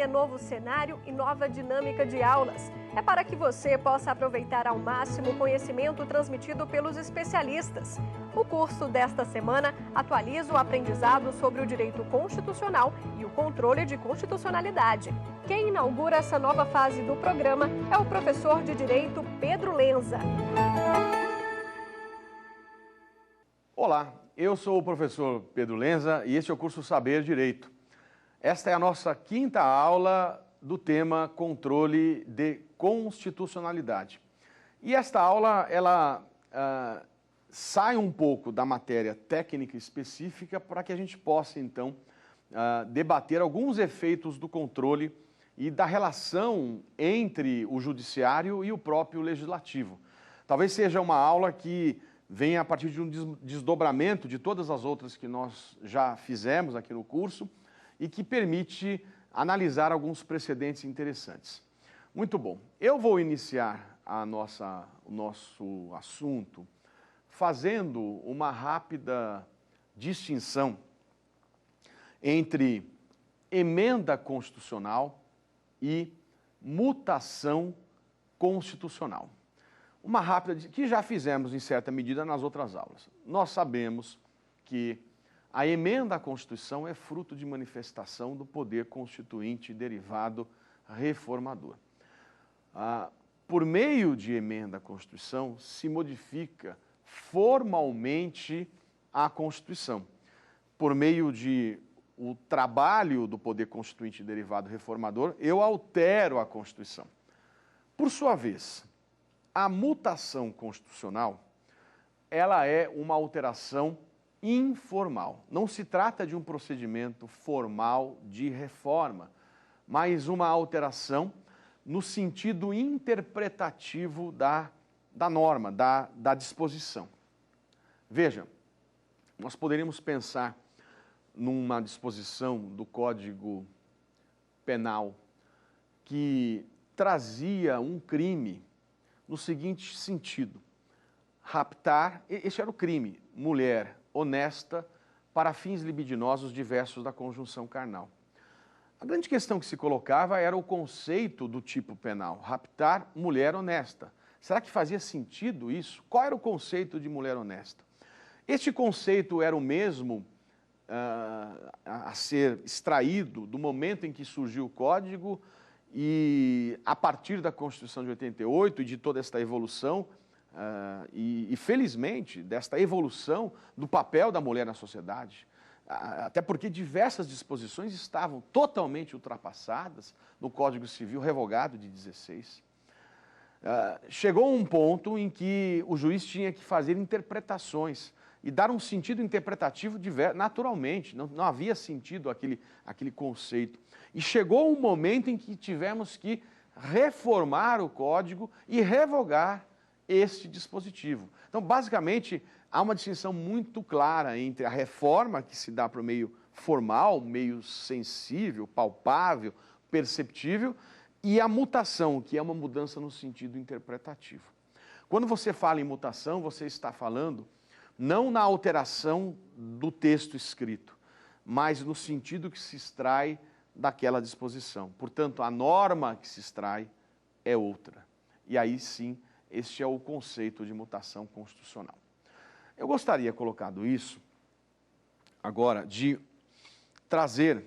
ideia, novo cenário e nova dinâmica de aulas. É para que você possa aproveitar ao máximo o conhecimento transmitido pelos especialistas. O curso desta semana atualiza o aprendizado sobre o direito constitucional e o controle de constitucionalidade. Quem inaugura essa nova fase do programa é o professor de Direito Pedro Lenza. Olá, eu sou o professor Pedro Lenza e este é o curso Saber Direito. Esta é a nossa quinta aula do tema Controle de Constitucionalidade. E esta aula, ela sai um pouco da matéria técnica específica para que a gente possa, então, debater alguns efeitos do controle e da relação entre o judiciário e o próprio legislativo. Talvez seja uma aula que venha a partir de um desdobramento de todas as outras que nós já fizemos aqui no curso e que permite analisar alguns precedentes interessantes. Muito bom. Eu vou iniciar o nosso assunto fazendo uma rápida distinção entre emenda constitucional e mutação constitucional. Uma rápida, que já fizemos em certa medida nas outras aulas. Nós sabemos que a emenda à Constituição é fruto de manifestação do poder constituinte derivado reformador. Por meio de emenda à Constituição, se modifica formalmente a Constituição. Por meio de o trabalho do poder constituinte derivado reformador, eu altero a Constituição. Por sua vez, a mutação constitucional, ela é uma alteração informal. Não se trata de um procedimento formal de reforma, mas uma alteração no sentido interpretativo da norma, da disposição. Veja, nós poderíamos pensar numa disposição do Código Penal que trazia um crime no seguinte sentido: raptar, esse era o crime, mulher honesta para fins libidinosos diversos da conjunção carnal. A grande questão que se colocava era o conceito do tipo penal, raptar mulher honesta. Será que fazia sentido isso? Qual era o conceito de mulher honesta? Este conceito era o mesmo a ser extraído do momento em que surgiu o Código e a partir da Constituição de 88 e de toda esta evolução, e felizmente desta evolução do papel da mulher na sociedade, até porque diversas disposições estavam totalmente ultrapassadas no Código Civil revogado de 16. Chegou um ponto em que o juiz tinha que fazer interpretações e dar um sentido interpretativo naturalmente, não havia sentido aquele conceito. E chegou um momento em que tivemos que reformar o Código e revogar este dispositivo. Então, basicamente, há uma distinção muito clara entre a reforma, que se dá para o meio formal, meio sensível, palpável, perceptível, e a mutação, que é uma mudança no sentido interpretativo. Quando você fala em mutação, você está falando não na alteração do texto escrito, mas no sentido que se extrai daquela disposição. Portanto, a norma que se extrai é outra. E aí sim, este é o conceito de mutação constitucional. Eu gostaria, colocado isso, agora, de trazer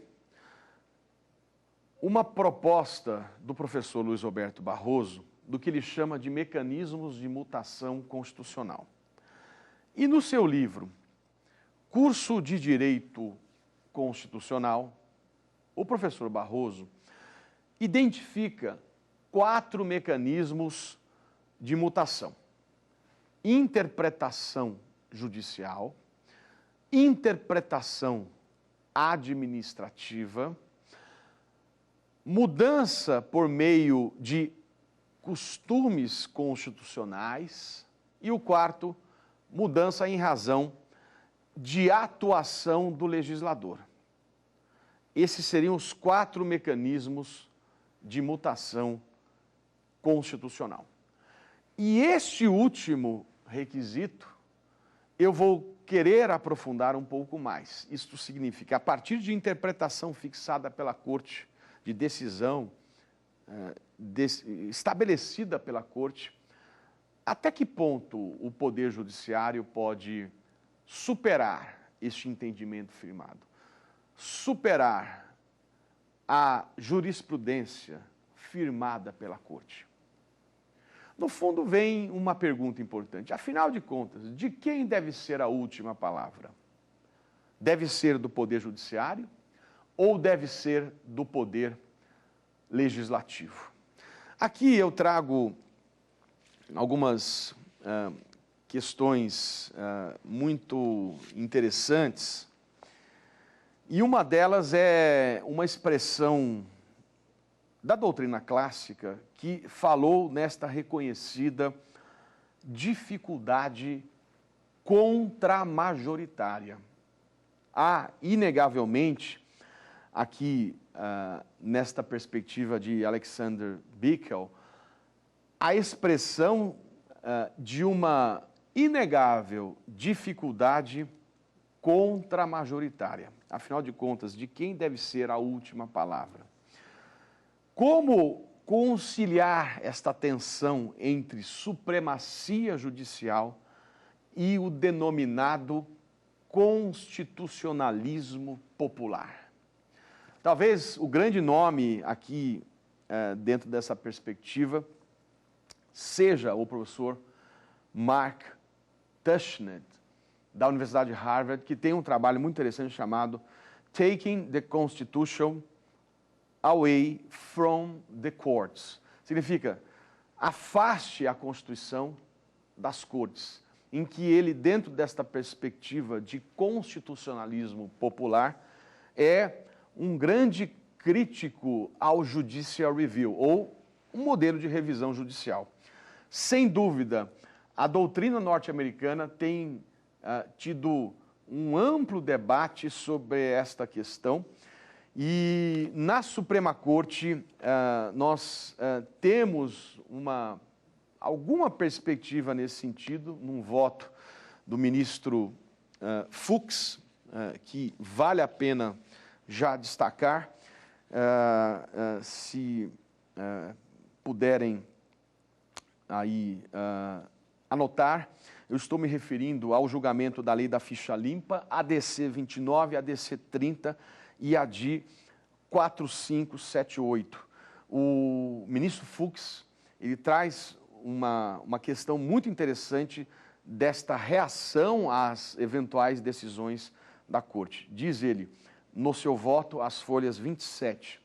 uma proposta do professor Luiz Roberto Barroso, do que ele chama de mecanismos de mutação constitucional. E no seu livro, Curso de Direito Constitucional, o professor Barroso identifica 4 mecanismos de mutação: interpretação judicial, interpretação administrativa, mudança por meio de costumes constitucionais e o quarto, mudança em razão de atuação do legislador. Esses seriam os 4 mecanismos de mutação constitucional. E este último requisito, eu vou querer aprofundar um pouco mais. Isto significa, a partir de interpretação fixada pela Corte de decisão estabelecida pela Corte, até que ponto o Poder Judiciário pode superar este entendimento firmado, superar a jurisprudência firmada pela Corte? No fundo, vem uma pergunta importante. Afinal de contas, de quem deve ser a última palavra? Deve ser do Poder Judiciário ou deve ser do Poder Legislativo? Aqui eu trago algumas questões muito interessantes, e uma delas é uma expressão da doutrina clássica que falou nesta reconhecida dificuldade contramajoritária. Há, inegavelmente, aqui, nesta perspectiva de Alexander Bickel, a expressão de uma inegável dificuldade contramajoritária. Afinal de contas, de quem deve ser a última palavra? Como conciliar esta tensão entre supremacia judicial e o denominado constitucionalismo popular? Talvez o grande nome aqui, dentro dessa perspectiva, seja o professor Mark Tushnet, da Universidade de Harvard, que tem um trabalho muito interessante chamado Taking the Constitution Away from the Courts. Significa, afaste a Constituição das cortes, em que ele, dentro desta perspectiva de constitucionalismo popular, é um grande crítico ao Judicial Review, ou um modelo de revisão judicial. Sem dúvida, a doutrina norte-americana tem tido um amplo debate sobre esta questão, e na Suprema Corte nós temos alguma perspectiva nesse sentido, num voto do ministro Fuchs, que vale a pena já destacar, se puderem aí anotar. Eu estou me referindo ao julgamento da lei da ficha limpa, ADC 29, ADC 30 e a de 4578. O ministro Fuchs, ele traz uma questão muito interessante desta reação às eventuais decisões da Corte. Diz ele, no seu voto, as folhas 27.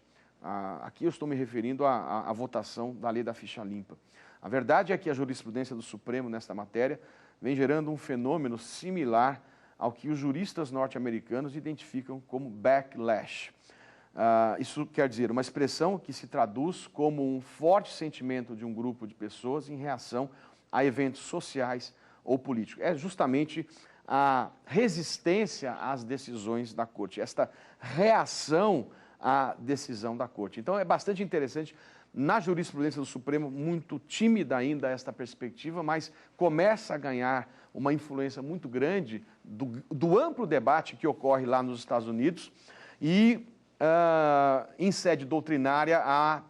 Aqui eu estou me referindo à votação da lei da ficha limpa. A verdade é que a jurisprudência do Supremo nesta matéria vem gerando um fenômeno similar ao que os juristas norte-americanos identificam como backlash. Isso quer dizer uma expressão que se traduz como um forte sentimento de um grupo de pessoas em reação a eventos sociais ou políticos. É justamente a resistência às decisões da Corte, esta reação à decisão da Corte. Então é bastante interessante. Na jurisprudência do Supremo, muito tímida ainda esta perspectiva, mas começa a ganhar uma influência muito grande do amplo debate que ocorre lá nos Estados Unidos, e em sede doutrinária há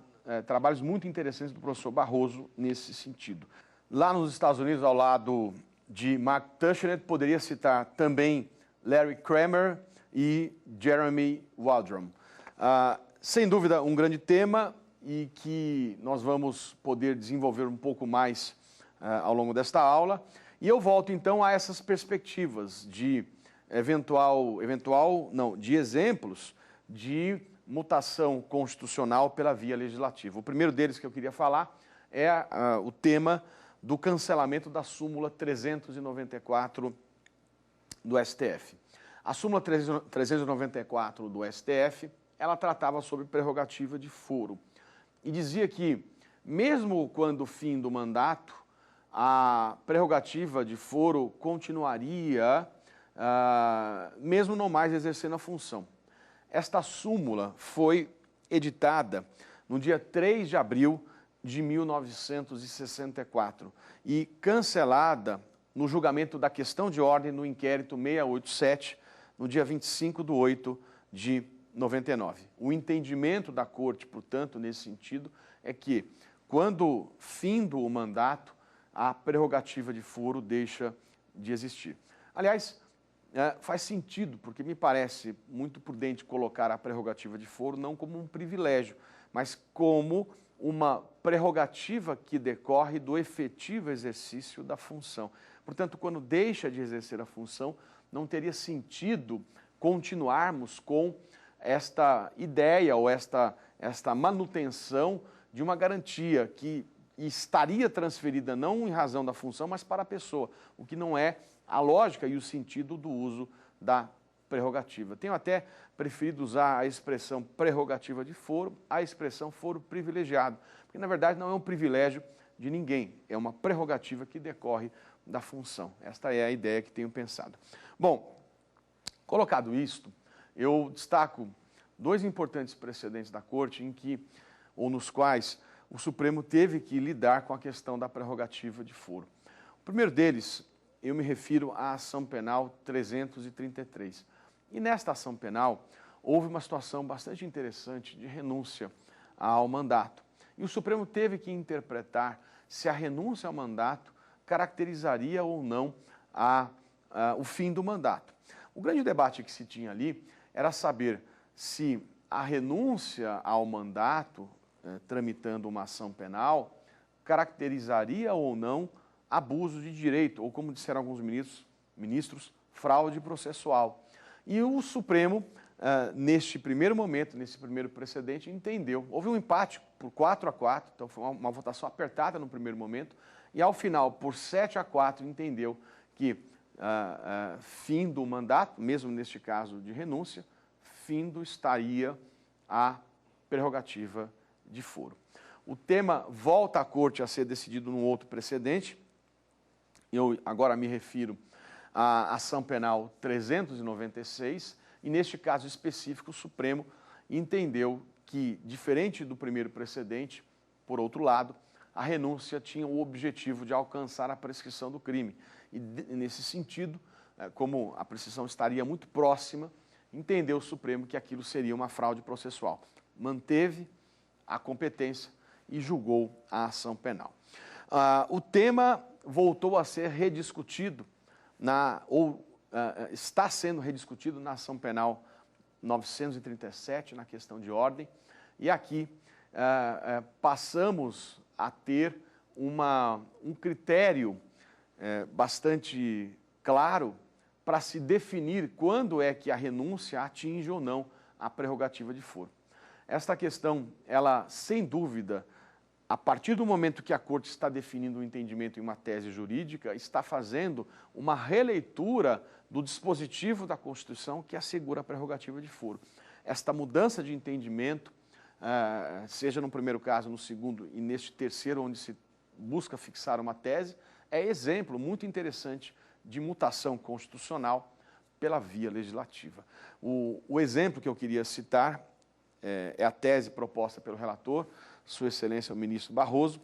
trabalhos muito interessantes do professor Barroso nesse sentido. Lá nos Estados Unidos, ao lado de Mark Tushnet, poderia citar também Larry Kramer e Jeremy Waldron. Sem dúvida, um grande tema, e que nós vamos poder desenvolver um pouco mais ao longo desta aula. E eu volto então a essas perspectivas de de exemplos de mutação constitucional pela via legislativa. O primeiro deles que eu queria falar é o tema do cancelamento da súmula 394 do STF. A súmula 394 do STF, ela tratava sobre prerrogativa de foro. E dizia que, mesmo quando fim do mandato, a prerrogativa de foro continuaria, mesmo não mais exercendo a função. Esta súmula foi editada no dia 3 de abril de 1964 e cancelada no julgamento da questão de ordem no inquérito 687, no dia 25/8 de 99. O entendimento da Corte, portanto, nesse sentido, é que, quando findo o mandato, a prerrogativa de foro deixa de existir. Aliás, faz sentido, porque me parece muito prudente colocar a prerrogativa de foro não como um privilégio, mas como uma prerrogativa que decorre do efetivo exercício da função. Portanto, quando deixa de exercer a função, não teria sentido continuarmos com esta ideia ou esta manutenção de uma garantia que estaria transferida não em razão da função, mas para a pessoa, o que não é a lógica e o sentido do uso da prerrogativa. Tenho até preferido usar a expressão prerrogativa de foro, a expressão foro privilegiado, porque na verdade não é um privilégio de ninguém, é uma prerrogativa que decorre da função. Esta é a ideia que tenho pensado. Bom, colocado isto, eu destaco dois importantes precedentes da Corte nos quais o Supremo teve que lidar com a questão da prerrogativa de foro. O primeiro deles, eu me refiro à ação penal 333. E nesta ação penal, houve uma situação bastante interessante de renúncia ao mandato. E o Supremo teve que interpretar se a renúncia ao mandato caracterizaria ou não o fim do mandato. O grande debate que se tinha ali era saber se a renúncia ao mandato, tramitando uma ação penal, caracterizaria ou não abuso de direito, ou como disseram alguns ministros, fraude processual. E o Supremo, neste primeiro momento, nesse primeiro precedente, entendeu. Houve um empate por 4-4, então foi uma votação apertada no primeiro momento, e ao final, por 7-4, entendeu que fim do mandato, mesmo neste caso de renúncia, findo estaria a prerrogativa de foro. O tema volta à Corte a ser decidido num outro precedente. Eu agora me refiro à ação penal 396, e neste caso específico o Supremo entendeu que, diferente do primeiro precedente, por outro lado, a renúncia tinha o objetivo de alcançar a prescrição do crime. E nesse sentido, como a prescrição estaria muito próxima, entendeu o Supremo que aquilo seria uma fraude processual. Manteve a competência e julgou a ação penal. O tema voltou a ser rediscutido, está sendo rediscutido na ação penal 937, na questão de ordem, e aqui passamos a ter um critério bastante claro para se definir quando é que a renúncia atinge ou não a prerrogativa de foro. Esta questão, ela, sem dúvida, a partir do momento que a Corte está definindo um entendimento em uma tese jurídica, está fazendo uma releitura do dispositivo da Constituição que assegura a prerrogativa de foro. Esta mudança de entendimento, seja no primeiro caso, no segundo e neste terceiro, onde se busca fixar uma tese, é exemplo muito interessante de mutação constitucional pela via legislativa. O exemplo que eu queria citar é a tese proposta pelo relator, Sua Excelência o ministro Barroso,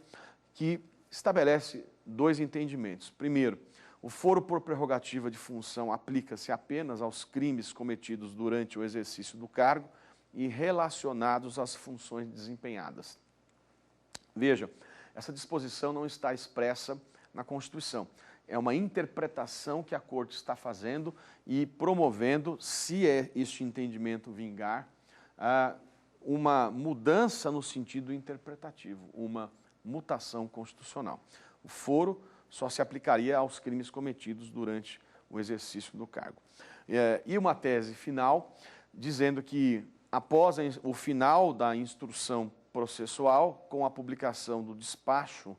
que estabelece dois entendimentos. Primeiro, o foro por prerrogativa de função aplica-se apenas aos crimes cometidos durante o exercício do cargo e relacionados às funções desempenhadas. Veja, essa disposição não está expressa na Constituição. É uma interpretação que a Corte está fazendo e promovendo, se este entendimento vingar, uma mudança no sentido interpretativo, uma mutação constitucional. O foro só se aplicaria aos crimes cometidos durante o exercício do cargo. E uma tese final, dizendo que após o final da instrução processual, com a publicação do despacho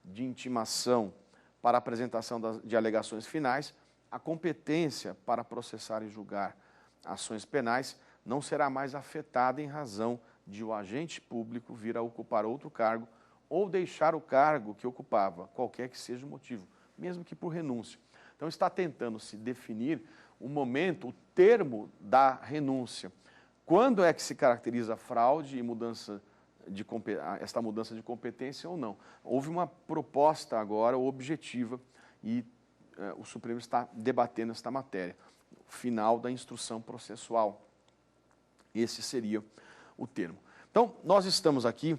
de intimação para apresentação de alegações finais, a competência para processar e julgar ações penais não será mais afetada em razão de o agente público vir a ocupar outro cargo ou deixar o cargo que ocupava, qualquer que seja o motivo, mesmo que por renúncia. Então está tentando se definir o momento, o termo da renúncia. Quando é que se caracteriza a fraude e esta mudança de competência ou não? Houve uma proposta agora objetiva e o Supremo está debatendo esta matéria, o final da instrução processual. Esse seria o termo. Então, nós estamos aqui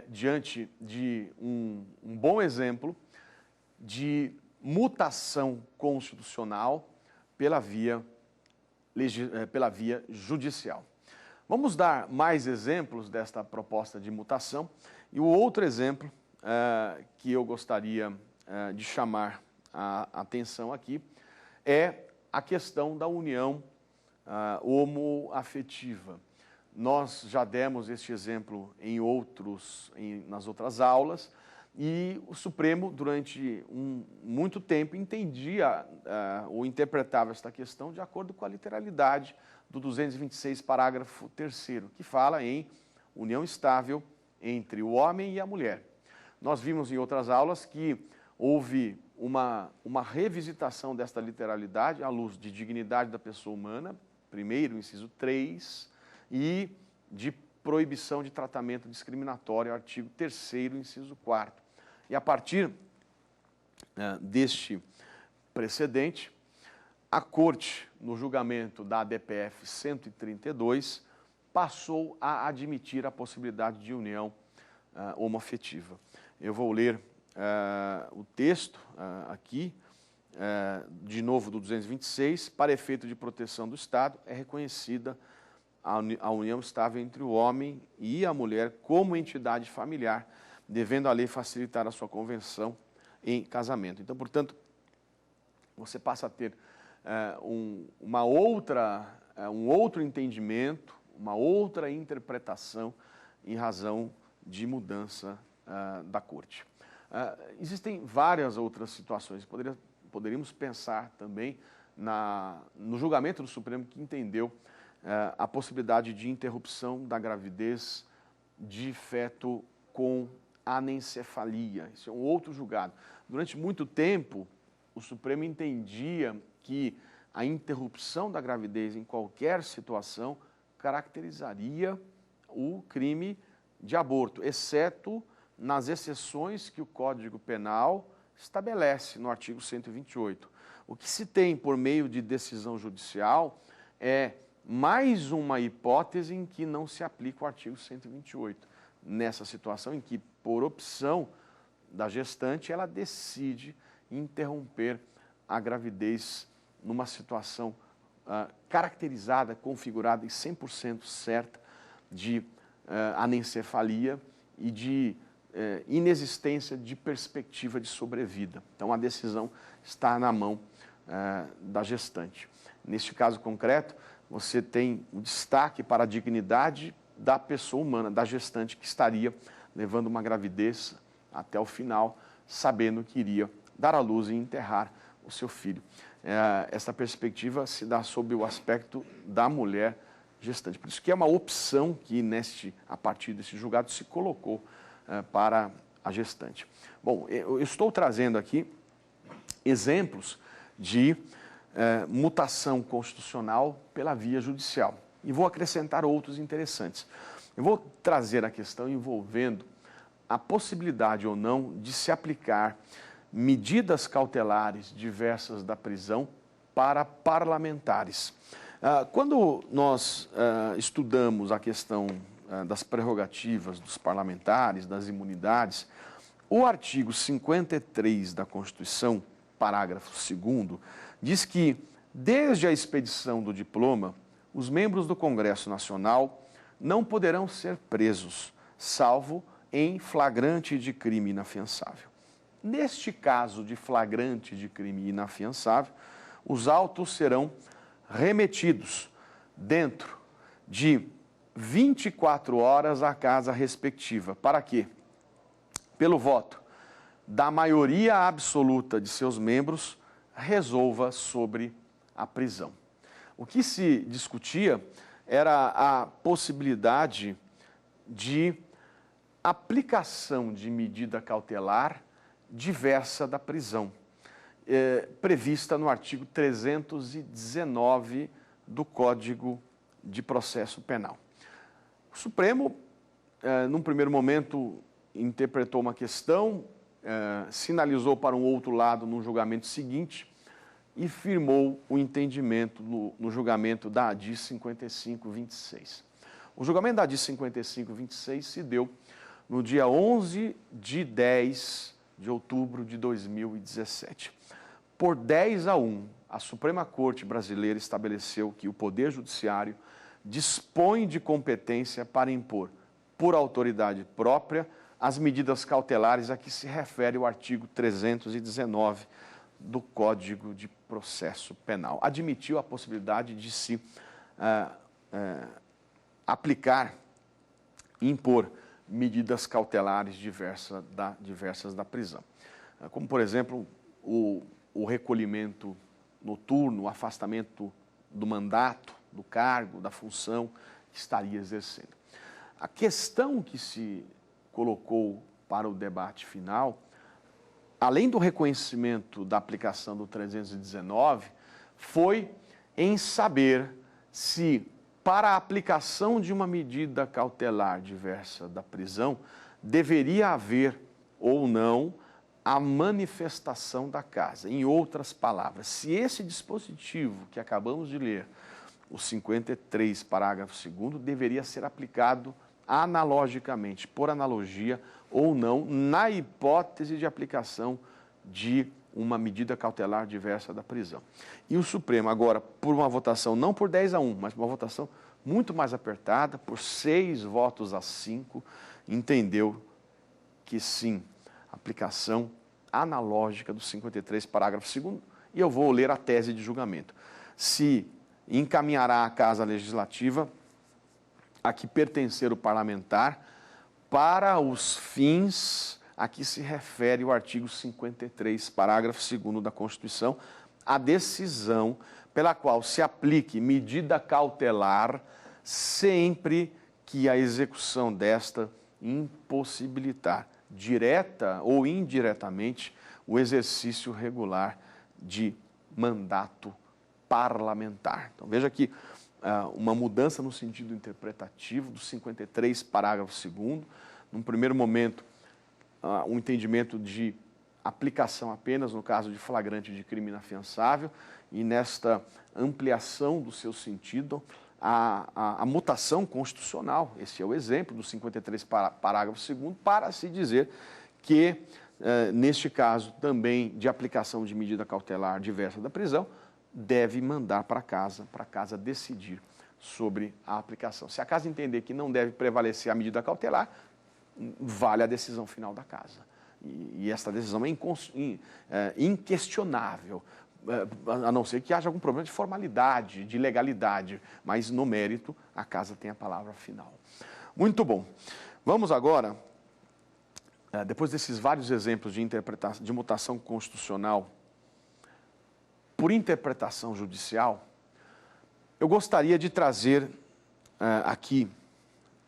diante de um bom exemplo de mutação constitucional pela via judicial. Vamos dar mais exemplos desta proposta de mutação. E o outro exemplo que eu gostaria de chamar a atenção aqui é a questão da união homoafetiva. Nós já demos este exemplo nas outras aulas, e o Supremo, durante muito tempo, entendia ou interpretava esta questão de acordo com a literalidade do 226, parágrafo 3º, que fala em união estável entre o homem e a mulher. Nós vimos em outras aulas que houve uma revisitação desta literalidade à luz de dignidade da pessoa humana, primeiro, inciso 3, e de proibição de tratamento discriminatório, artigo 3º, inciso 4º. E a partir deste precedente, a Corte, no julgamento da ADPF 132, passou a admitir a possibilidade de união homoafetiva. Eu vou ler o texto aqui, de novo do 226, para efeito de proteção do Estado, é reconhecida a união estável entre o homem e a mulher como entidade familiar, devendo a lei facilitar a sua convenção em casamento. Então, portanto, você passa a ter um outro entendimento, uma outra interpretação em razão de mudança da Corte. Existem várias outras situações. Poderíamos pensar também no julgamento do Supremo, que entendeu a possibilidade de interrupção da gravidez de feto com anencefalia. Isso é um outro julgado. Durante muito tempo, o Supremo entendia que a interrupção da gravidez em qualquer situação caracterizaria o crime de aborto, exceto nas exceções que o Código Penal estabelece no artigo 128. O que se tem por meio de decisão judicial é mais uma hipótese em que não se aplica o artigo 128. Nessa situação em que, por opção da gestante, ela decide interromper a gravidez numa situação caracterizada, configurada e 100% certa de anencefalia e de inexistência de perspectiva de sobrevida. Então, a decisão está na mão da gestante. Neste caso concreto, você tem o destaque para a dignidade da pessoa humana, da gestante, que estaria levando uma gravidez até o final, sabendo que iria dar à luz e enterrar o seu filho. Essa perspectiva se dá sob o aspecto da mulher gestante. Por isso que é uma opção que, a partir desse julgado, se colocou para a gestante. Bom, eu estou trazendo aqui exemplos de mutação constitucional pela via judicial. E vou acrescentar outros interessantes. Eu vou trazer a questão envolvendo a possibilidade ou não de se aplicar medidas cautelares diversas da prisão para parlamentares. Quando nós estudamos a questão das prerrogativas dos parlamentares, das imunidades, o artigo 53 da Constituição, parágrafo 2º, diz que, desde a expedição do diploma, os membros do Congresso Nacional não poderão ser presos, salvo em flagrante de crime inafiançável. Neste caso de flagrante de crime inafiançável, os autos serão remetidos dentro de 24 horas à casa respectiva. Para quê? Pelo voto da maioria absoluta de seus membros, resolva sobre a prisão. O que se discutia era a possibilidade de aplicação de medida cautelar diversa da prisão, prevista no artigo 319 do Código de Processo Penal. O Supremo, num primeiro momento, interpretou uma questão, sinalizou para um outro lado no julgamento seguinte e firmou o entendimento no julgamento da ADI 5526. O julgamento da ADI 5526 se deu no dia 11 de 10 de outubro de 2017. Por 10-1, a Suprema Corte Brasileira estabeleceu que o Poder Judiciário dispõe de competência para impor, por autoridade própria, as medidas cautelares a que se refere o artigo 319 do Código de Processo Penal. Admitiu a possibilidade de se aplicar e impor medidas cautelares diversas da prisão, como, por exemplo, o recolhimento noturno, o afastamento do mandato, do cargo, da função que estaria exercendo. A questão que se colocou para o debate final, além do reconhecimento da aplicação do 319, foi em saber se, para a aplicação de uma medida cautelar diversa da prisão, deveria haver ou não a manifestação da casa. Em outras palavras, se esse dispositivo que acabamos de ler, o 53, parágrafo 2º, deveria ser aplicado analogicamente, por analogia ou não, na hipótese de aplicação de uma medida cautelar diversa da prisão. E o Supremo, agora, por uma votação, não por 10-1, mas por uma votação muito mais apertada, por 6 votos a 5, entendeu que sim, aplicação analógica do 53, parágrafo 2º, e eu vou ler a tese de julgamento. Se encaminhará à Casa Legislativa a que pertencer o parlamentar para os fins a que se refere o artigo 53, parágrafo 2º da Constituição, a decisão pela qual se aplique medida cautelar sempre que a execução desta impossibilitar, direta ou indiretamente, o exercício regular de mandato parlamentar. Então, veja que uma mudança no sentido interpretativo do 53, parágrafo 2º, num primeiro momento, um entendimento de aplicação apenas no caso de flagrante de crime inafiançável, e nesta ampliação do seu sentido, a mutação constitucional. Esse é o exemplo do 53, parágrafo 2º, para se dizer que, neste caso também de aplicação de medida cautelar diversa da prisão, deve mandar para casa decidir sobre a aplicação. Se a casa entender que não deve prevalecer a medida cautelar, vale a decisão final da casa. E esta decisão é inquestionável, a não ser que haja algum problema de formalidade, de legalidade, mas no mérito a casa tem a palavra final. Muito bom. Vamos agora, depois desses vários exemplos de mutação constitucional por interpretação judicial, eu gostaria de trazer aqui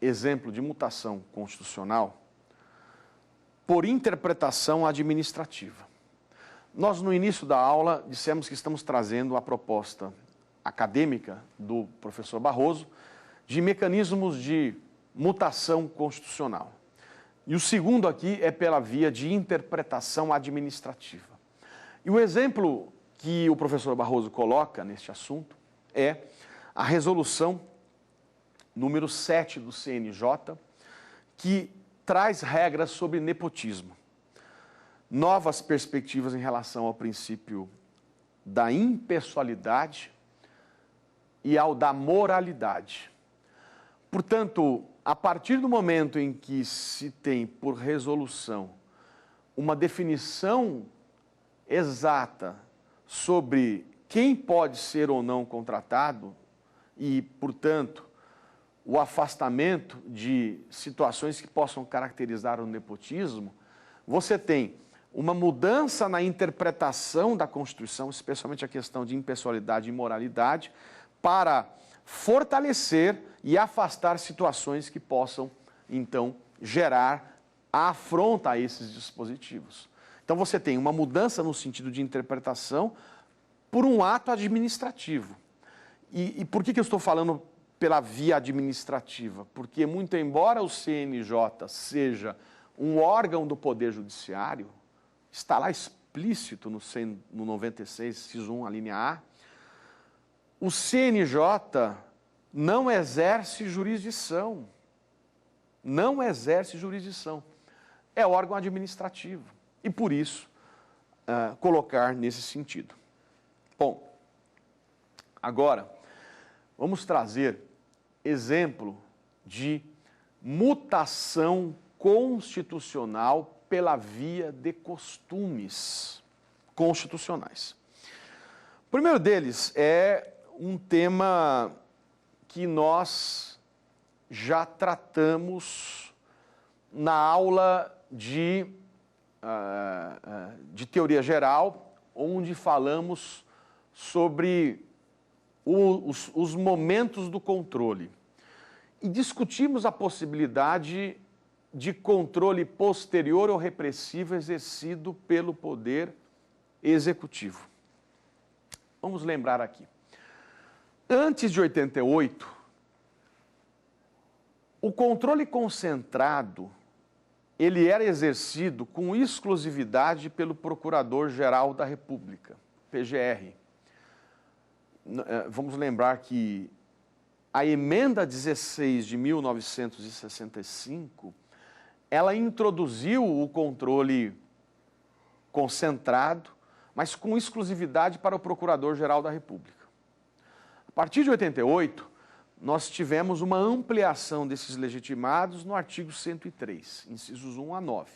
exemplo de mutação constitucional por interpretação administrativa. Nós, no início da aula, dissemos que estamos trazendo a proposta acadêmica do professor Barroso de mecanismos de mutação constitucional. E o segundo aqui é pela via de interpretação administrativa. E o exemplo que o professor Barroso coloca neste assunto é a resolução número 7 do CNJ, que traz regras sobre nepotismo, novas perspectivas em relação ao princípio da impessoalidade e ao da moralidade. Portanto, a partir do momento em que se tem por resolução uma definição exata sobre quem pode ser ou não contratado e, portanto, o afastamento de situações que possam caracterizar o nepotismo, você tem uma mudança na interpretação da Constituição, especialmente a questão de impessoalidade e moralidade, para fortalecer e afastar situações que possam, então, gerar a afronta a esses dispositivos. Então, você tem uma mudança no sentido de interpretação por um ato administrativo. E por que eu estou falando pela via administrativa? Porque, muito embora o CNJ seja um órgão do Poder Judiciário, está lá explícito no 96, inciso 1, a linha A, o CNJ não exerce jurisdição. Não exerce jurisdição. É órgão administrativo. E por isso, colocar nesse sentido. Bom, agora, vamos trazer exemplo de mutação constitucional pela via de costumes constitucionais. O primeiro deles é um tema que nós já tratamos na aula de teoria geral, onde falamos sobre os momentos do controle. E discutimos a possibilidade de controle posterior ou repressivo exercido pelo Poder Executivo. Vamos lembrar aqui. Antes de 88, o controle concentrado, ele era exercido com exclusividade pelo Procurador-Geral da República, PGR. Vamos lembrar que a emenda 16 de 1965, ela introduziu o controle concentrado, mas com exclusividade para o Procurador-Geral da República. A partir de 88, nós tivemos uma ampliação desses legitimados no artigo 103, incisos 1 a 9.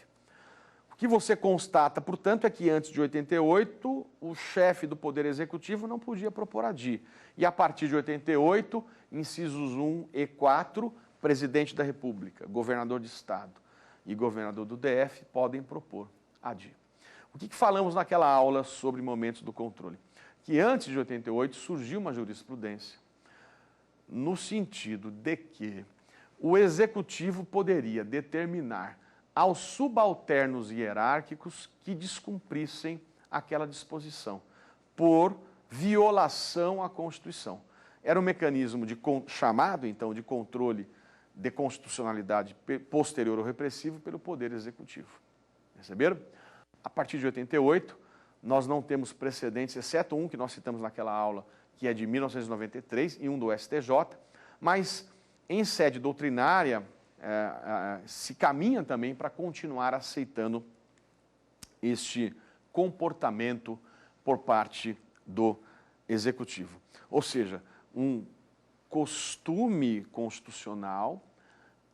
O que você constata, portanto, é que antes de 88, o chefe do Poder Executivo não podia propor ADI. E a partir de 88, incisos 1 e 4, presidente da República, governador de Estado e governador do DF podem propor ADI. O que falamos naquela aula sobre momentos do controle? Que antes de 88 surgiu uma jurisprudência no sentido de que o Executivo poderia determinar aos subalternos hierárquicos que descumprissem aquela disposição, por violação à Constituição. Era um mecanismo chamado, então, de controle de constitucionalidade posterior ou repressivo pelo Poder Executivo. Perceberam? A partir de 88, nós não temos precedentes, exceto um que nós citamos naquela aula, que é de 1993, e um do STJ, mas em sede doutrinária se caminha também para continuar aceitando este comportamento por parte do Executivo. Ou seja, um costume constitucional,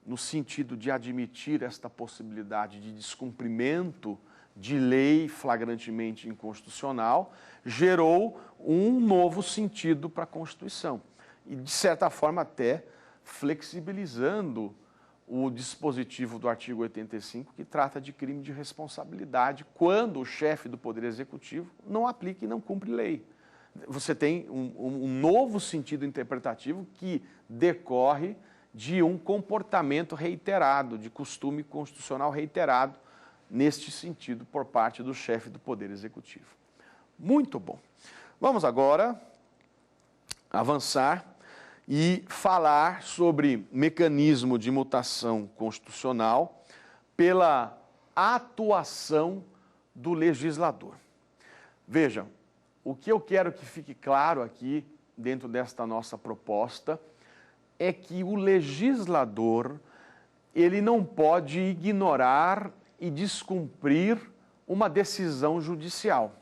no sentido de admitir esta possibilidade de descumprimento de lei flagrantemente inconstitucional, gerou um novo sentido para a Constituição. E, de certa forma, até flexibilizando o dispositivo do artigo 85, que trata de crime de responsabilidade, quando o chefe do Poder Executivo não aplica e não cumpre lei. Você tem um novo sentido interpretativo que decorre de um comportamento reiterado, de costume constitucional reiterado, neste sentido, por parte do chefe do Poder Executivo. Muito bom. Vamos agora avançar e falar sobre mecanismo de mutação constitucional pela atuação do legislador. Vejam, o que eu quero que fique claro aqui, dentro desta nossa proposta, é que o legislador, ele não pode ignorar e descumprir uma decisão judicial.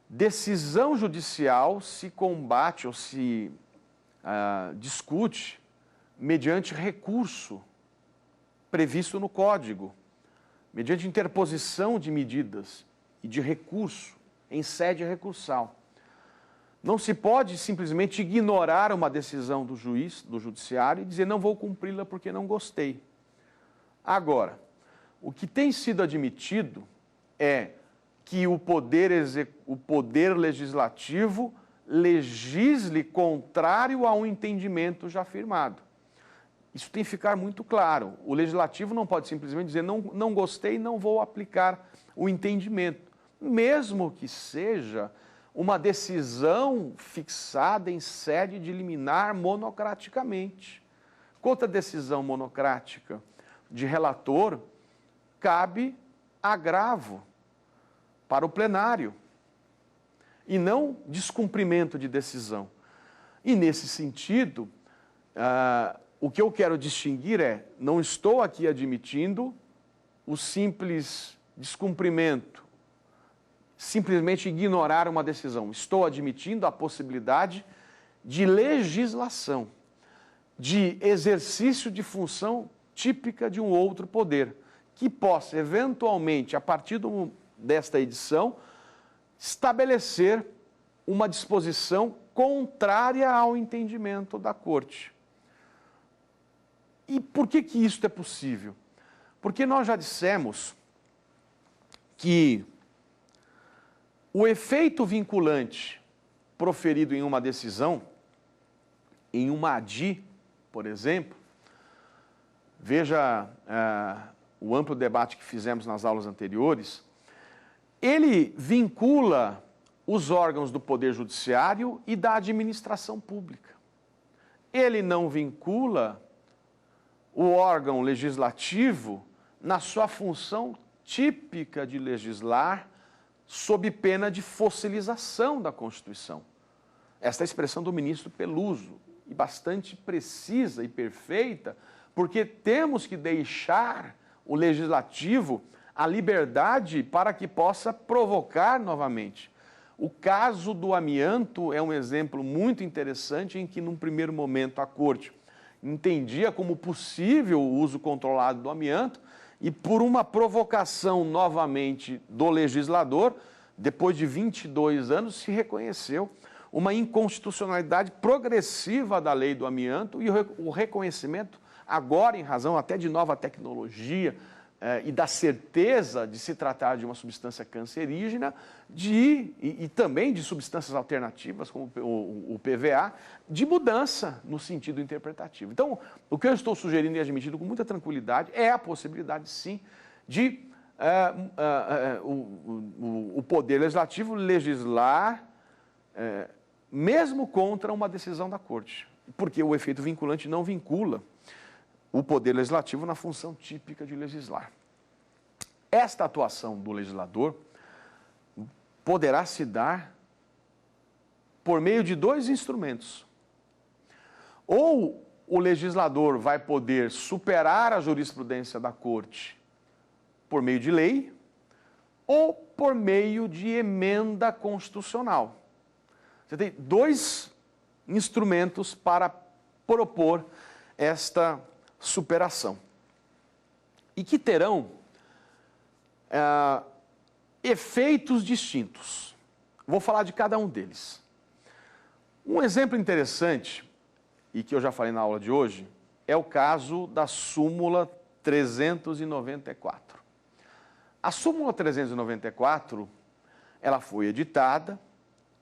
Decisão judicial se combate ou se discute mediante recurso previsto no Código, mediante interposição de medidas e de recurso em sede recursal. Não se pode simplesmente ignorar uma decisão do juiz, do judiciário, e dizer não vou cumpri-la porque não gostei. Agora, o que tem sido admitido é que o poder legislativo legisle contrário a um entendimento já firmado. Isso tem que ficar muito claro. O legislativo não pode simplesmente dizer não gostei, não vou aplicar o entendimento, mesmo que seja uma decisão fixada em sede de liminar monocraticamente. Contra a decisão monocrática de relator, cabe agravo. para o plenário, e não descumprimento de decisão. E, nesse sentido, o que eu quero distinguir é, não estou aqui admitindo o simples descumprimento, simplesmente ignorar uma decisão. Estou admitindo a possibilidade de legislação, de exercício de função típica de um outro poder, que possa, eventualmente, a partir desta edição, estabelecer uma disposição contrária ao entendimento da Corte. E por que isso é possível? Porque nós já dissemos que o efeito vinculante proferido em uma decisão, em uma ADI, por exemplo, veja o amplo debate que fizemos nas aulas anteriores, ele vincula os órgãos do Poder Judiciário e da administração pública. Ele não vincula o órgão legislativo na sua função típica de legislar sob pena de fossilização da Constituição. Esta é a expressão do ministro Peluso, e bastante precisa e perfeita, porque temos que deixar o legislativo a liberdade para que possa provocar novamente. O caso do amianto é um exemplo muito interessante em que, num primeiro momento, a Corte entendia como possível o uso controlado do amianto e, por uma provocação novamente do legislador, depois de 22 anos, se reconheceu uma inconstitucionalidade progressiva da lei do amianto e o reconhecimento, agora em razão até de nova tecnologia e da certeza de se tratar de uma substância cancerígena e também de substâncias alternativas, como o PVA, de mudança no sentido interpretativo. Então, o que eu estou sugerindo e admitindo com muita tranquilidade é a possibilidade, sim, de o Poder Legislativo legislar mesmo contra uma decisão da Corte, porque o efeito vinculante não vincula o Poder Legislativo na função típica de legislar. Esta atuação do legislador poderá se dar por meio de dois instrumentos. Ou o legislador vai poder superar a jurisprudência da Corte por meio de lei, ou por meio de emenda constitucional. Você tem dois instrumentos para propor esta superação. E que terão efeitos distintos. Vou falar de cada um deles. Um exemplo interessante, e que eu já falei na aula de hoje, é o caso da súmula 394. A súmula 394, ela foi editada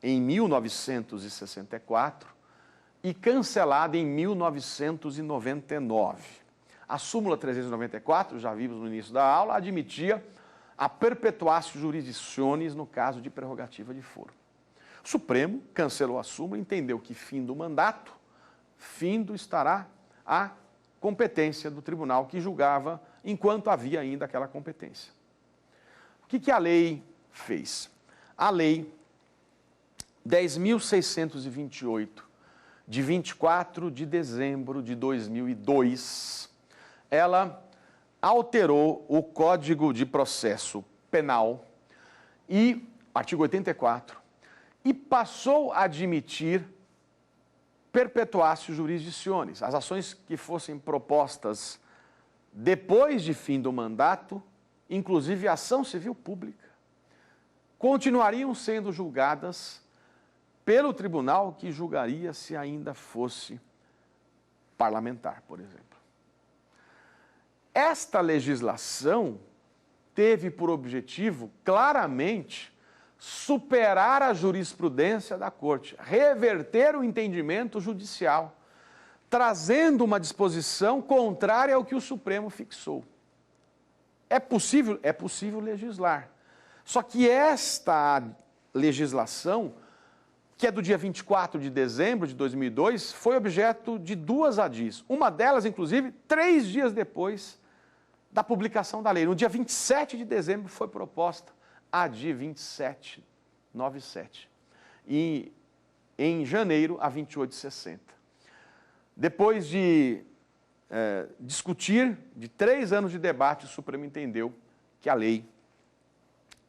em 1964 e cancelada em 1999. A súmula 394, já vimos no início da aula, admitia a perpetuatio jurisdictionis no caso de prerrogativa de foro. O Supremo cancelou a súmula e entendeu que, findo o mandato, findo estará a competência do tribunal que julgava enquanto havia ainda aquela competência. O que a lei fez? A lei 10.628, de 24 de dezembro de 2002, ela alterou o Código de Processo Penal e artigo 84 e passou a admitir perpetuatio jurisdictionis. As ações que fossem propostas depois de fim do mandato, inclusive a ação civil pública, continuariam sendo julgadas pelo tribunal que julgaria se ainda fosse parlamentar, por exemplo. Esta legislação teve por objetivo, claramente, superar a jurisprudência da Corte, reverter o entendimento judicial, trazendo uma disposição contrária ao que o Supremo fixou. É possível legislar. Só que esta legislação, que é do dia 24 de dezembro de 2002, foi objeto de duas ADIs. Uma delas, inclusive, 3 dias depois da publicação da lei. No dia 27 de dezembro foi proposta ADI 2797. E em janeiro, a 2860. Depois de discutir, de 3 anos de debate, o Supremo entendeu que a lei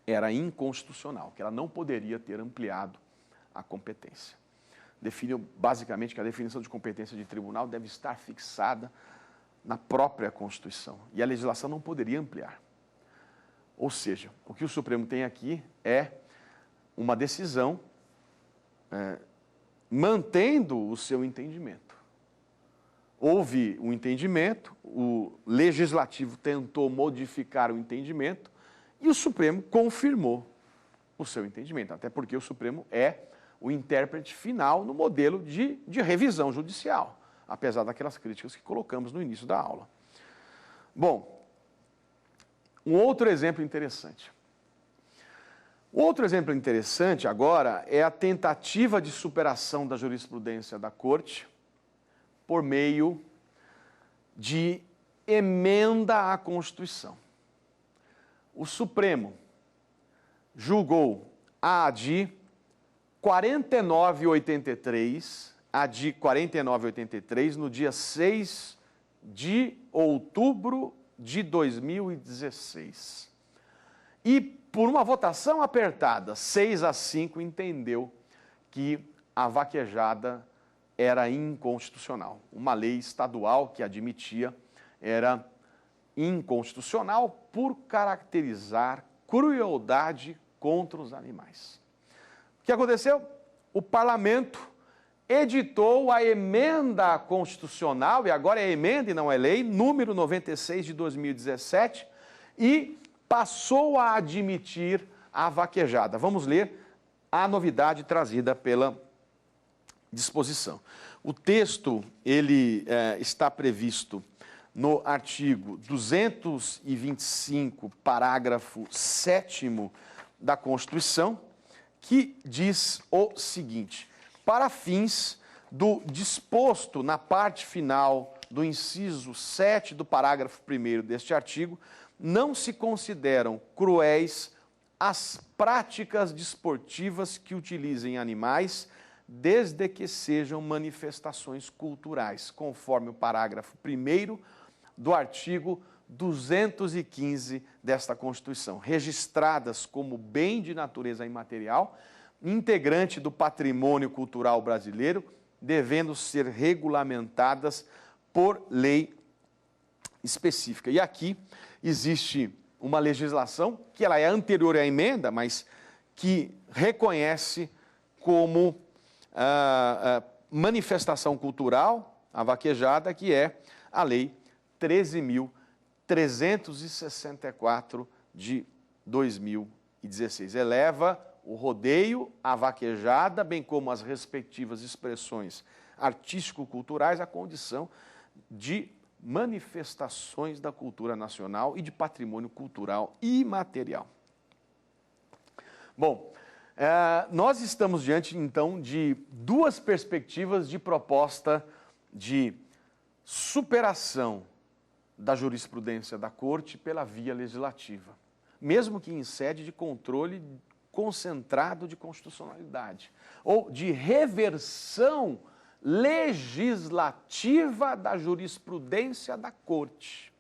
era inconstitucional, que ela não poderia ter ampliado a competência. Definiu basicamente que a definição de competência de tribunal deve estar fixada na própria Constituição e a legislação não poderia ampliar. Ou seja, o que o Supremo tem aqui é uma decisão mantendo o seu entendimento. Houve um entendimento, o Legislativo tentou modificar o entendimento e o Supremo confirmou o seu entendimento, até porque o Supremo é o intérprete final no modelo de revisão judicial, apesar daquelas críticas que colocamos no início da aula. Bom, um outro exemplo interessante. Outro exemplo interessante agora é a tentativa de superação da jurisprudência da Corte por meio de emenda à Constituição. O Supremo julgou a ADI 4983, ADI 4983, no dia 6 de outubro de 2016. E, por uma votação apertada, 6-5, entendeu que a vaquejada era inconstitucional. Uma lei estadual que admitia era inconstitucional por caracterizar crueldade contra os animais. O que aconteceu? O parlamento editou a emenda constitucional, e agora é emenda e não é lei, número 96 de 2017, e passou a admitir a vaquejada. Vamos ler a novidade trazida pela disposição. O texto, ele está previsto no artigo 225, parágrafo 7º da Constituição, que diz o seguinte: para fins do disposto na parte final do inciso 7 do parágrafo 1º deste artigo, não se consideram cruéis as práticas desportivas que utilizem animais, desde que sejam manifestações culturais, conforme o parágrafo 1º do artigo 215 desta Constituição, registradas como bem de natureza imaterial, integrante do patrimônio cultural brasileiro, devendo ser regulamentadas por lei específica. E aqui existe uma legislação que ela é anterior à emenda, mas que reconhece como manifestação cultural a vaquejada, que é a Lei 13.364 de 2016. Eleva o rodeio, a vaquejada, bem como as respectivas expressões artístico-culturais à condição de manifestações da cultura nacional e de patrimônio cultural imaterial. Bom, nós estamos diante, então, de duas perspectivas de proposta de superação da jurisprudência da Corte pela via legislativa, mesmo que em sede de controle concentrado de constitucionalidade, ou de reversão legislativa da jurisprudência da Corte.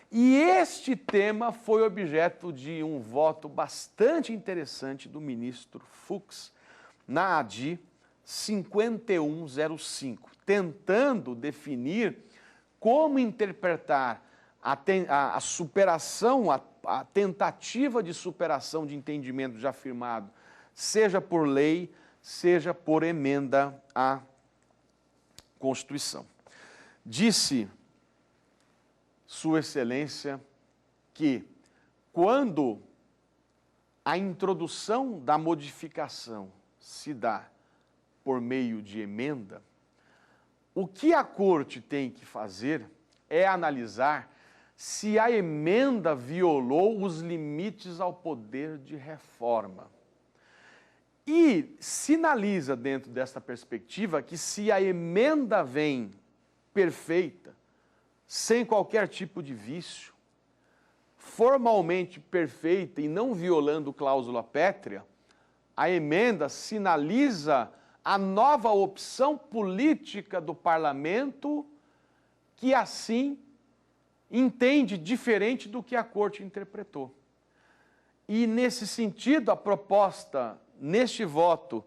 E este tema foi objeto de um voto bastante interessante do ministro Fux na ADI 5105, tentando definir como interpretar a superação, a tentativa de superação de entendimento já firmado, seja por lei, seja por emenda à Constituição. Disse Sua Excelência que, quando a introdução da modificação se dá por meio de emenda, o que a Corte tem que fazer é analisar se a emenda violou os limites ao poder de reforma. E sinaliza dentro dessa perspectiva que, se a emenda vem perfeita, sem qualquer tipo de vício, formalmente perfeita e não violando cláusula pétrea, a emenda sinaliza a nova opção política do parlamento que assim entende diferente do que a Corte interpretou. E nesse sentido, a proposta neste voto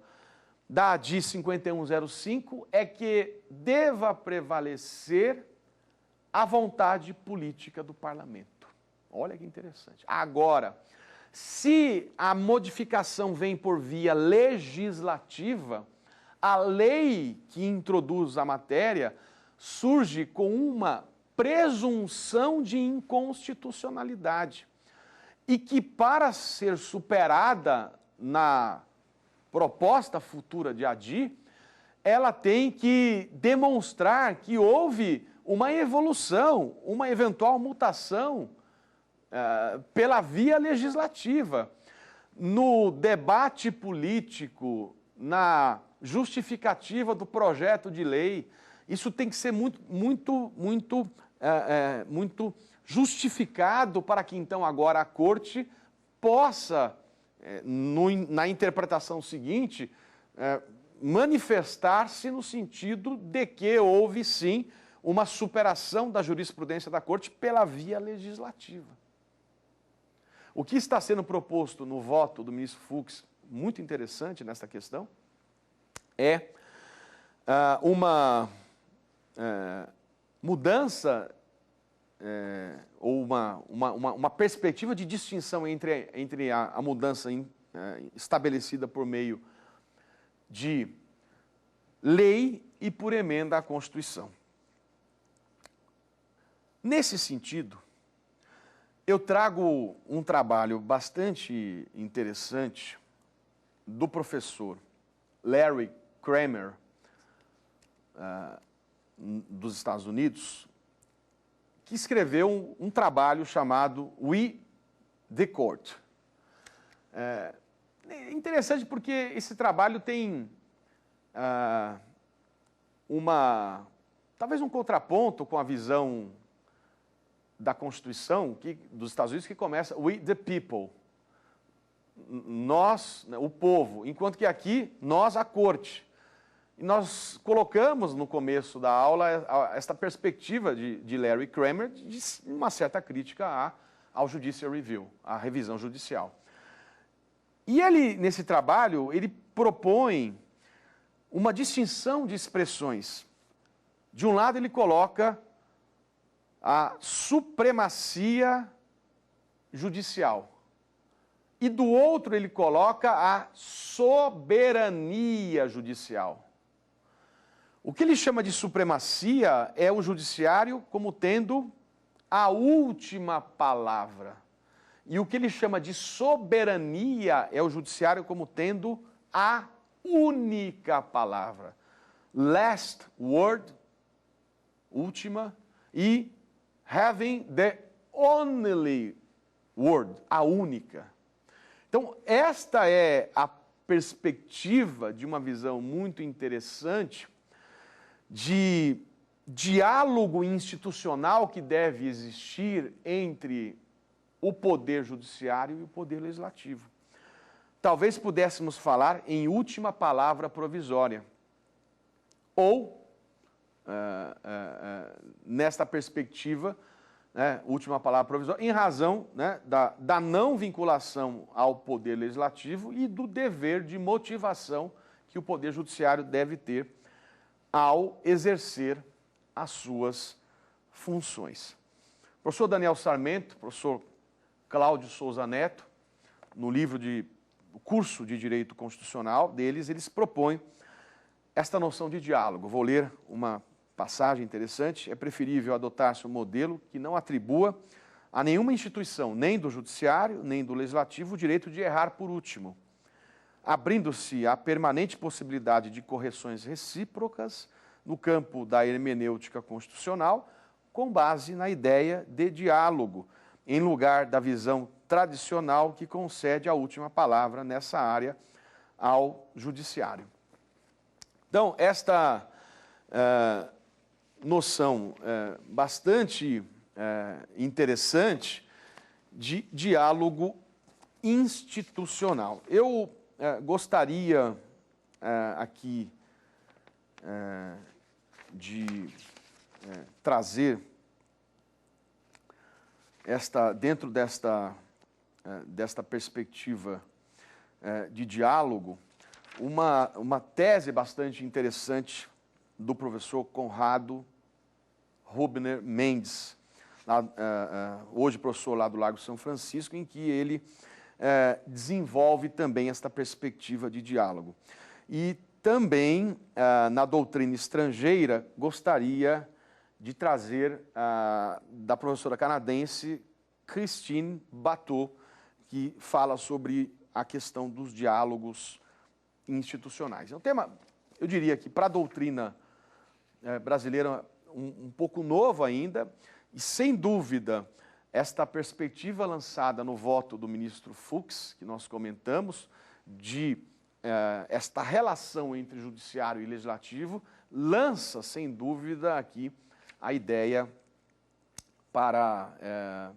da ADI 5105 é que deva prevalecer a vontade política do parlamento. Olha que interessante. Agora, se a modificação vem por via legislativa, a lei que introduz a matéria surge com uma presunção de inconstitucionalidade e que, para ser superada na proposta futura de ADI, ela tem que demonstrar que houve uma evolução, uma eventual mutação pela via legislativa. No debate político, na justificativa do projeto de lei, isso tem que ser muito justificado para que então agora a Corte possa, na interpretação seguinte, manifestar-se no sentido de que houve sim uma superação da jurisprudência da Corte pela via legislativa. O que está sendo proposto no voto do ministro Fux, muito interessante nesta questão, é uma mudança ou uma perspectiva de distinção entre a mudança estabelecida por meio de lei e por emenda à Constituição. Nesse sentido, eu trago um trabalho bastante interessante do professor Larry Kramer, dos Estados Unidos, que escreveu um trabalho chamado We, the Court. É interessante porque esse trabalho tem talvez um contraponto com a visão da Constituição dos Estados Unidos, que começa We, the people. Nós, o povo, enquanto que aqui, nós, a Corte. E nós colocamos no começo da aula esta perspectiva de Larry Kramer de uma certa crítica ao Judicial Review, à revisão judicial. E ele, nesse trabalho, ele propõe uma distinção de expressões. De um lado, ele coloca a supremacia judicial. E do outro, ele coloca a soberania judicial. O que ele chama de supremacia é o judiciário como tendo a última palavra. E o que ele chama de soberania é o judiciário como tendo a única palavra. Last word, última, e having the only word, a única. Então, esta é a perspectiva de uma visão muito interessante de diálogo institucional que deve existir entre o poder judiciário e o poder legislativo. Talvez pudéssemos falar em última palavra provisória. Ou, nesta perspectiva, última palavra provisória, em razão da não vinculação ao poder legislativo e do dever de motivação que o poder judiciário deve ter ao exercer as suas funções. O professor Daniel Sarmento, professor Cláudio Souza Neto, no livro o curso de Direito Constitucional deles, eles propõem esta noção de diálogo. Vou ler uma passagem interessante. É preferível adotar-se um modelo que não atribua a nenhuma instituição, nem do judiciário, nem do legislativo, o direito de errar por último, abrindo-se a permanente possibilidade de correções recíprocas no campo da hermenêutica constitucional, com base na ideia de diálogo, em lugar da visão tradicional que concede a última palavra nessa área ao judiciário. Então, esta noção bastante interessante de diálogo institucional. Eu gostaria aqui de trazer dentro desta perspectiva de diálogo, uma tese bastante interessante do professor Conrado Rubner Mendes, hoje professor lá do Largo São Francisco, em que ele desenvolve também esta perspectiva de diálogo. E também, na doutrina estrangeira, gostaria de trazer da professora canadense Christine Bateau, que fala sobre a questão dos diálogos institucionais. É um tema, eu diria que para a doutrina brasileira um pouco novo ainda, e sem dúvida esta perspectiva lançada no voto do ministro Fux, que nós comentamos, de esta relação entre judiciário e legislativo, lança sem dúvida aqui a ideia para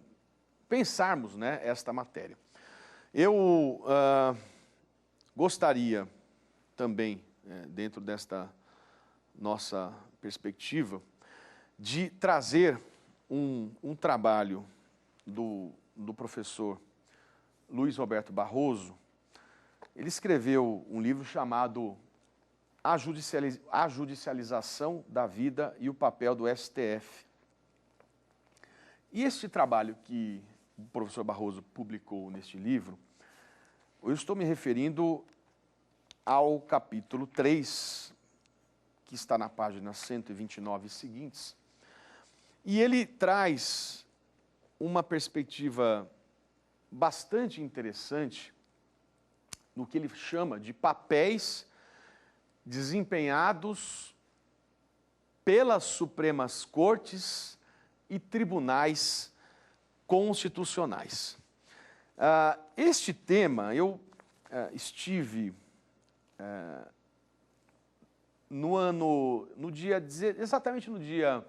pensarmos, né, esta matéria. Eu gostaria também, dentro desta nossa perspectiva, de trazer um trabalho do professor Luiz Roberto Barroso. Ele escreveu um livro chamado A Judicialização da Vida e o Papel do STF. E este trabalho que o professor Barroso publicou neste livro, eu estou me referindo ao capítulo 3, que está na página 129 e seguintes, e ele traz uma perspectiva bastante interessante no que ele chama de papéis desempenhados pelas Supremas Cortes e tribunais constitucionais. Este tema, eu estive exatamente no dia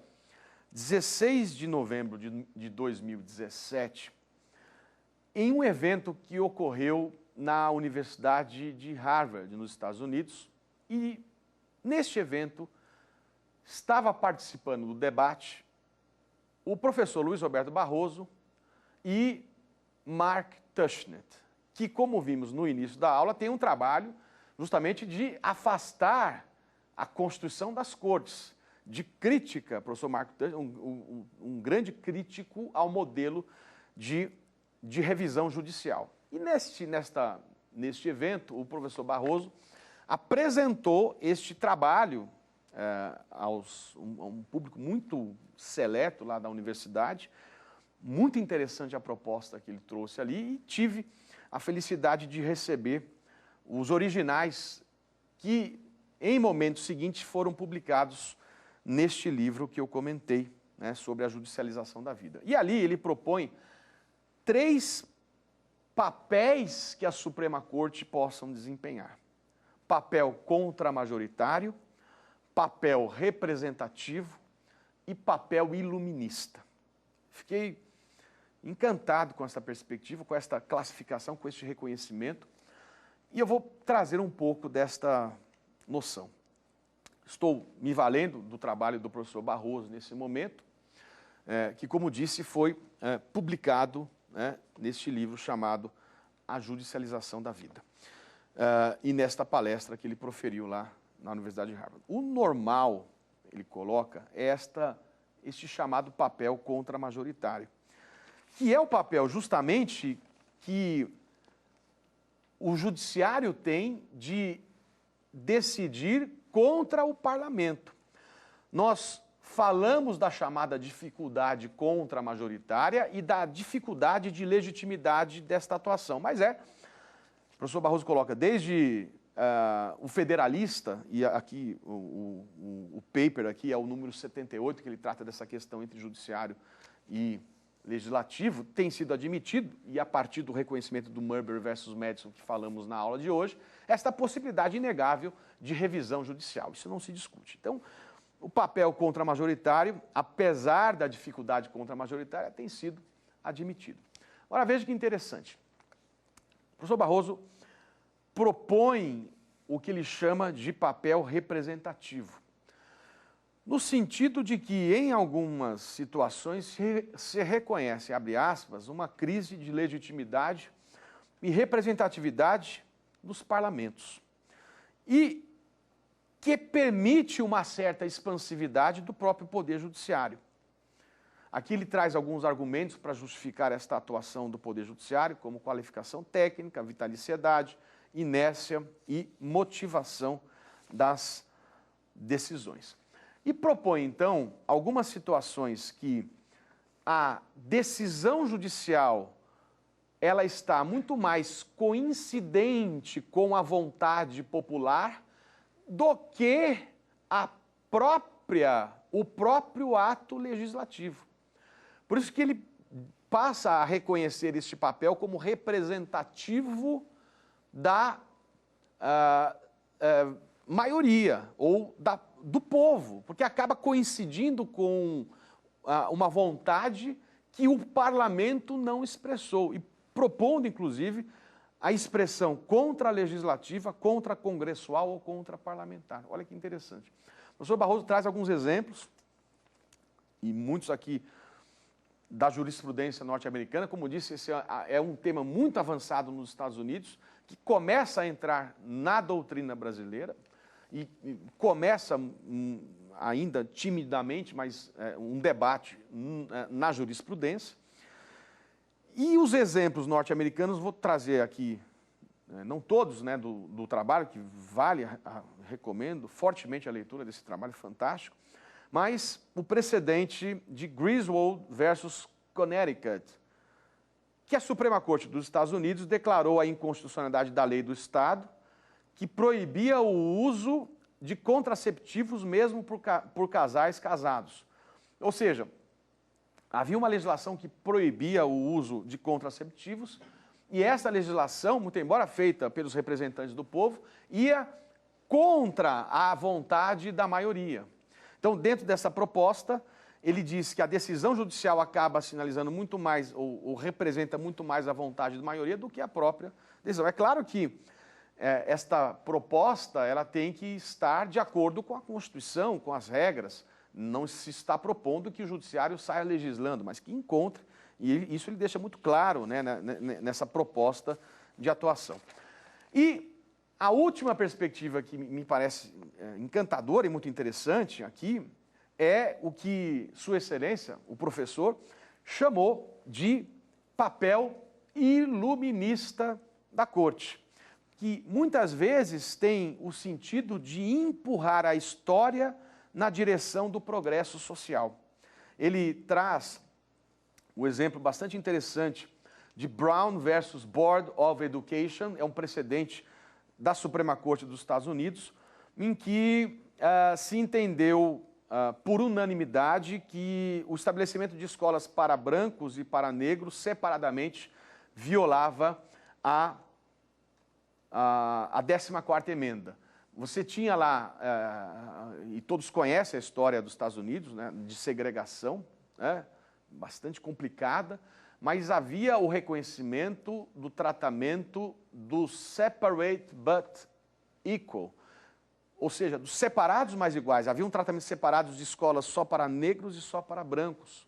16 de novembro de 2017, em um evento que ocorreu na Universidade de Harvard, nos Estados Unidos, e neste evento estava participando do debate o professor Luiz Roberto Barroso e Mark Tushnet, que, como vimos no início da aula, tem um trabalho justamente de afastar a Constituição das Cortes, de crítica, professor Mark Tushnet, um grande crítico ao modelo de revisão judicial. E neste evento, o professor Barroso apresentou este trabalho a um público muito seleto lá da universidade. Muito interessante a proposta que ele trouxe ali, e tive a felicidade de receber os originais que, em momentos seguintes, foram publicados neste livro que eu comentei, né, sobre a judicialização da vida. E ali ele propõe 3 papéis que a Suprema Corte possam desempenhar: papel contramajoritário, papel representativo e papel iluminista. Fiquei encantado com essa perspectiva, com esta classificação, com este reconhecimento, e eu vou trazer um pouco desta noção. Estou me valendo do trabalho do professor Barroso nesse momento, que, como disse, foi publicado neste livro chamado A Judicialização da Vida, e nesta palestra que ele proferiu lá na Universidade de Harvard. O normal, ele coloca, é este chamado papel contramajoritário, que é o papel justamente que o judiciário tem de decidir contra o parlamento. Nós falamos da chamada dificuldade contramajoritária e da dificuldade de legitimidade desta atuação, mas o professor Barroso coloca desde o federalista, e aqui o paper aqui é o número 78, que ele trata dessa questão entre judiciário e legislativo, tem sido admitido, e a partir do reconhecimento do Marbury versus Madison, que falamos na aula de hoje, esta possibilidade inegável de revisão judicial. Isso não se discute. Então, o papel contramajoritário, apesar da dificuldade contramajoritária, tem sido admitido. Ora, veja que interessante. O professor Barroso propõe o que ele chama de papel representativo, no sentido de que, em algumas situações, se reconhece, abre aspas, uma crise de legitimidade e representatividade dos parlamentos, e que permite uma certa expansividade do próprio Poder Judiciário. Aqui ele traz alguns argumentos para justificar esta atuação do Poder Judiciário, como qualificação técnica, vitaliciedade, inércia e motivação das decisões. E propõe, então, algumas situações que a decisão judicial ela está muito mais coincidente com a vontade popular do que o próprio ato legislativo. Por isso que ele passa a reconhecer este papel como representativo da maioria, ou do povo, porque acaba coincidindo com uma vontade que o parlamento não expressou, e propondo, inclusive, a expressão contra-legislativa, contra-congressual ou contra-parlamentar. Olha que interessante. O professor Barroso traz alguns exemplos, e muitos aqui da jurisprudência norte-americana. Como disse, esse é um tema muito avançado nos Estados Unidos, que começa a entrar na doutrina brasileira, e começa ainda timidamente, mas um debate na jurisprudência. E os exemplos norte-americanos, vou trazer aqui, não todos, né, do trabalho, que vale, recomendo fortemente a leitura desse trabalho fantástico, mas o precedente de Griswold versus Connecticut, que a Suprema Corte dos Estados Unidos declarou a inconstitucionalidade da lei do Estado, que proibia o uso de contraceptivos mesmo por casais casados. Ou seja, havia uma legislação que proibia o uso de contraceptivos, e essa legislação, muito embora feita pelos representantes do povo, ia contra a vontade da maioria. Então, dentro dessa proposta, ele diz que a decisão judicial acaba sinalizando muito mais, ou representa muito mais a vontade da maioria do que a própria decisão. É claro que esta proposta ela tem que estar de acordo com a Constituição, com as regras. Não se está propondo que o judiciário saia legislando, mas que encontre, e isso ele deixa muito claro, né, nessa proposta de atuação. E a última perspectiva que me parece encantadora e muito interessante aqui é o que Sua Excelência, o professor, chamou de papel iluminista da Corte, que muitas vezes tem o sentido de empurrar a história na direção do progresso social. Ele traz o exemplo bastante interessante de Brown versus Board of Education, é um precedente da Suprema Corte dos Estados Unidos, em que se entendeu por unanimidade que o estabelecimento de escolas para brancos e para negros separadamente violava a 14ª emenda. Você tinha lá, e todos conhecem a história dos Estados Unidos, né, de segregação, bastante complicada, mas havia o reconhecimento do tratamento do separate but equal, ou seja, dos separados mais iguais. Havia um tratamento separado de escolas só para negros e só para brancos.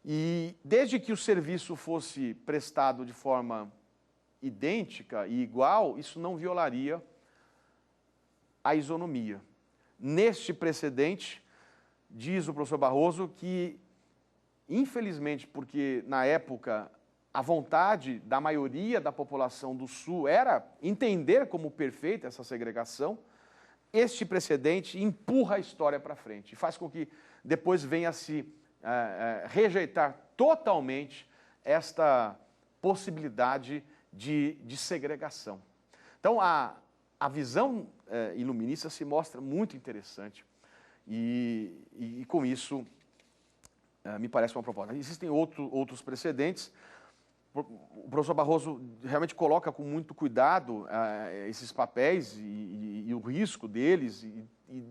E desde que o serviço fosse prestado de forma idêntica e igual, isso não violaria a isonomia. Neste precedente, diz o professor Barroso que, infelizmente, porque na época a vontade da maioria da população do Sul era entender como perfeita essa segregação, este precedente empurra a história para frente e faz com que depois venha a se rejeitar totalmente esta possibilidade de segregação. Então, a visão iluminista se mostra muito interessante e com isso me parece uma proposta. Existem outros precedentes. O professor Barroso realmente coloca com muito cuidado esses papéis e o risco deles e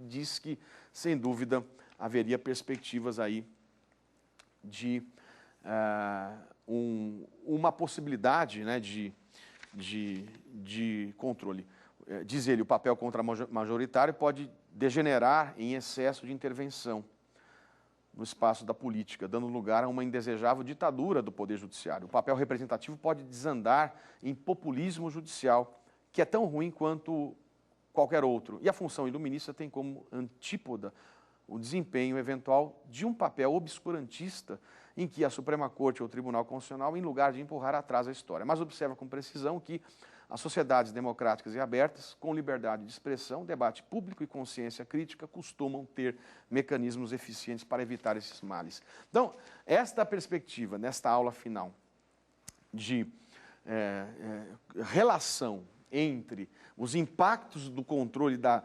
diz que, sem dúvida, haveria perspectivas aí de uma possibilidade, né, de controle. Diz ele, o papel contra-majoritário pode degenerar em excesso de intervenção no espaço da política, dando lugar a uma indesejável ditadura do Poder Judiciário. O papel representativo pode desandar em populismo judicial, que é tão ruim quanto qualquer outro. E a função iluminista tem como antípoda o desempenho eventual de um papel obscurantista em que a Suprema Corte ou o Tribunal Constitucional, em lugar de empurrar atrás a história. Mas observa com precisão que as sociedades democráticas e abertas, com liberdade de expressão, debate público e consciência crítica, costumam ter mecanismos eficientes para evitar esses males. Então, esta perspectiva, nesta aula final, de relação entre os impactos do controle da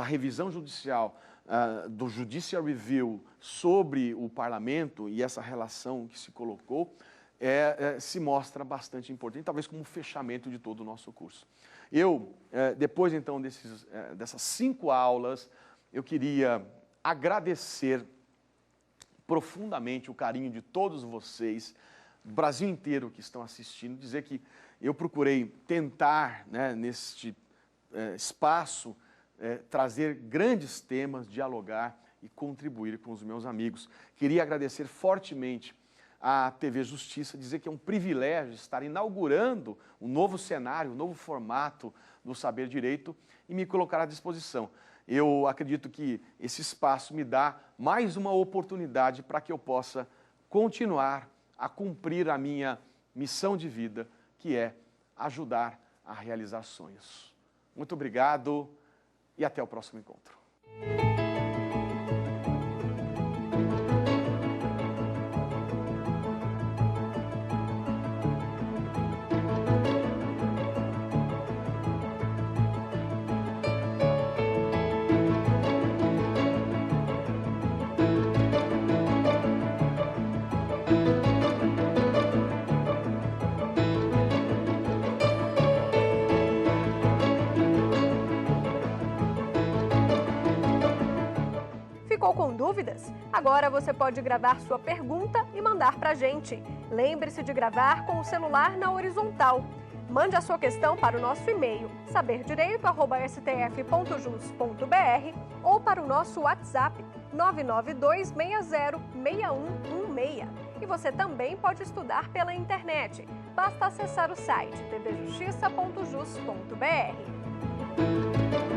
revisão judicial, do Judicial Review sobre o parlamento e essa relação que se colocou, se mostra bastante importante, talvez como um fechamento de todo o nosso curso. Depois então dessas 5 aulas, eu queria agradecer profundamente o carinho de todos vocês, do Brasil inteiro que estão assistindo, dizer que eu procurei tentar, né, neste espaço, trazer grandes temas, dialogar e contribuir com os meus amigos. Queria agradecer fortemente à TV Justiça, dizer que é um privilégio estar inaugurando um novo cenário, um novo formato do Saber Direito e me colocar à disposição. Eu acredito que esse espaço me dá mais uma oportunidade para que eu possa continuar a cumprir a minha missão de vida, que é ajudar a realizar sonhos. Muito obrigado e até o próximo encontro. Ficou com dúvidas? Agora você pode gravar sua pergunta e mandar para a gente. Lembre-se de gravar com o celular na horizontal. Mande a sua questão para o nosso e-mail saberdireito@stf.jus.br ou para o nosso WhatsApp 992606116. E você também pode estudar pela internet. Basta acessar o site tvjustiça.jus.br.